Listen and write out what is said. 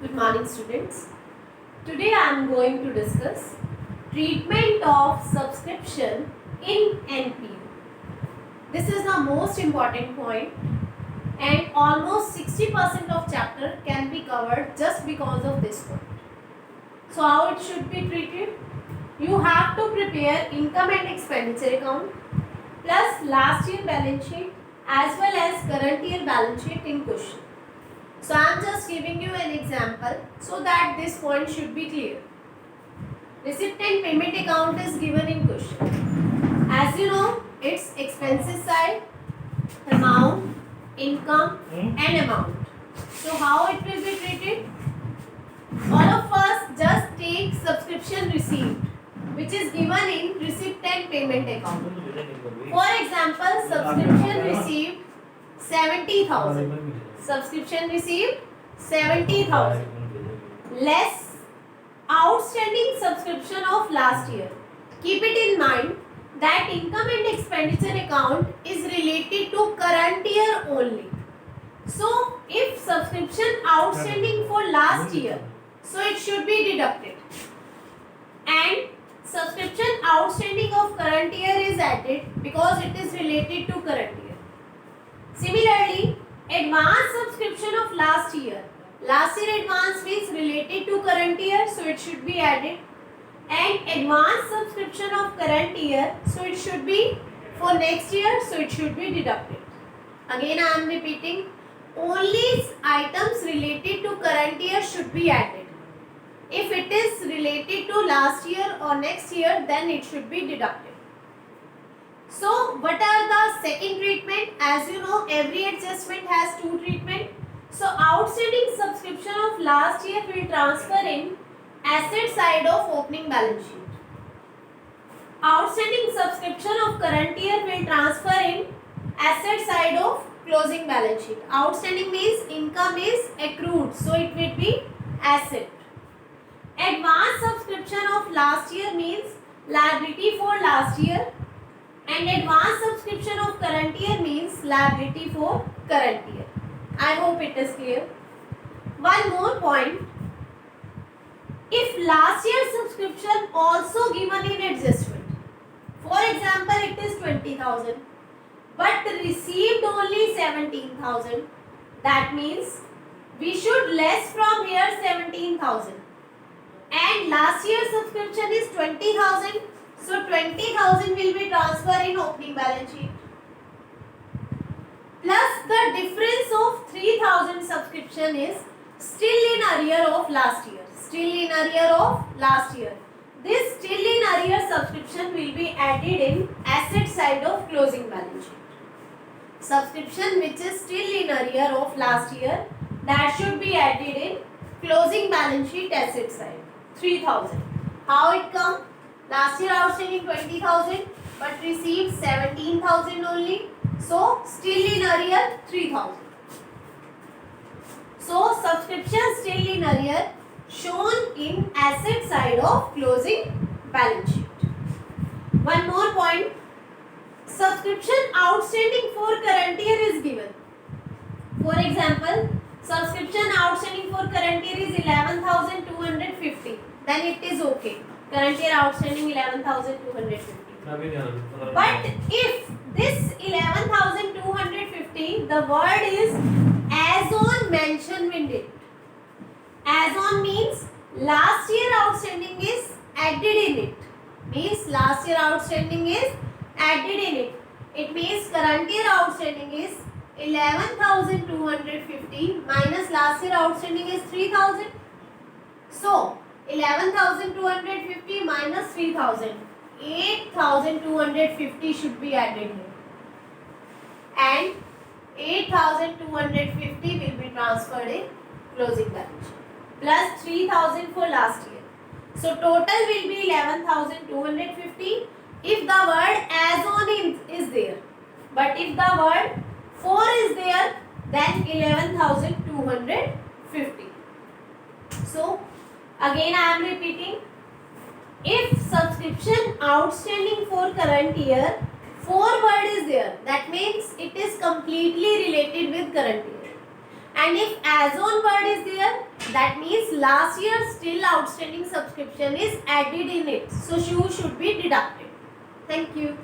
Good morning, students. Today I am going to discuss treatment of subscription in NPU. This is the most important point, and almost 60% of chapter can be covered just because of this point. So how it should be treated? You have to prepare income and expenditure account plus last year balance sheet as well as current year balance sheet in question. So I am just giving you an example so that this point should be clear. Receipt and payment account is given in question. As you know, it's expenses side, amount, income and amount. So how it will be treated? All of us just take subscription receipt which is given in receipt and payment account. For example, subscription received 70,000. Subscription received 70,000 less outstanding subscription of last year. Keep it in mind that income and expenditure account is related to current year only. So if subscription outstanding for last year, so it should be deducted, and subscription outstanding of current year is added because it is related to current year. Similarly, advance subscription of last year advance means related to current year, so it should be added, and advance subscription of current year, so it should be for next year, so it should be deducted. Again I am repeating, only items related to current year should be added. If it is related to last year or next year, then it should be deducted. So what are the second treatment? As you know, every adjustment has two treatment. So outstanding subscription of last year will transfer in asset side of opening balance sheet. Outstanding subscription of current year will transfer in asset side of closing balance sheet. Outstanding means income is accrued, so it will be asset. Advance subscription of last year means liability for last year, and advance subscription of current year means liability for current year. I hope it is clear. One more point. If last year's subscription also given in adjustment, for example it is 20,000 but received only 17,000, that means we should less from here 17,000, and last year's subscription is 20,000, so 20,000 will be transferred in opening balance sheet, plus the difference of 3,000 subscription is still in arrear of last year. This still in arrear subscription will be added in asset side of closing balance sheet. Subscription which is still in arrear of last year, that should be added in closing balance sheet asset side. 3,000. How it come? Last year outstanding 20,000 but received 17,000 only. So still in arrear 3,000. So subscription still in arrear shown in asset side of closing balance sheet. One more point. Subscription outstanding for current year is given. For example, subscription outstanding for current year is 11,250. Then it is okay. Current year outstanding 11,250. But if this 11,250, the word is as on mentioned in it. As on means last year outstanding is added in it. Means last year outstanding is added in it. It means current year outstanding is 11,250 minus last year outstanding is 3,000. So 11,250 minus 3,000, 8,250 should be added here, and 8,250 will be transferred in closing balance sheet plus 3,000 for last year. So total will be 11,250 if the word as on is there, but if the word for is there, then 11,250. So again I am repeating, if subscription outstanding for current year, for word is there, that means it is completely related with current year. And if as on word is there, that means last year's still outstanding subscription is added in it. So shoe should be deducted. Thank you.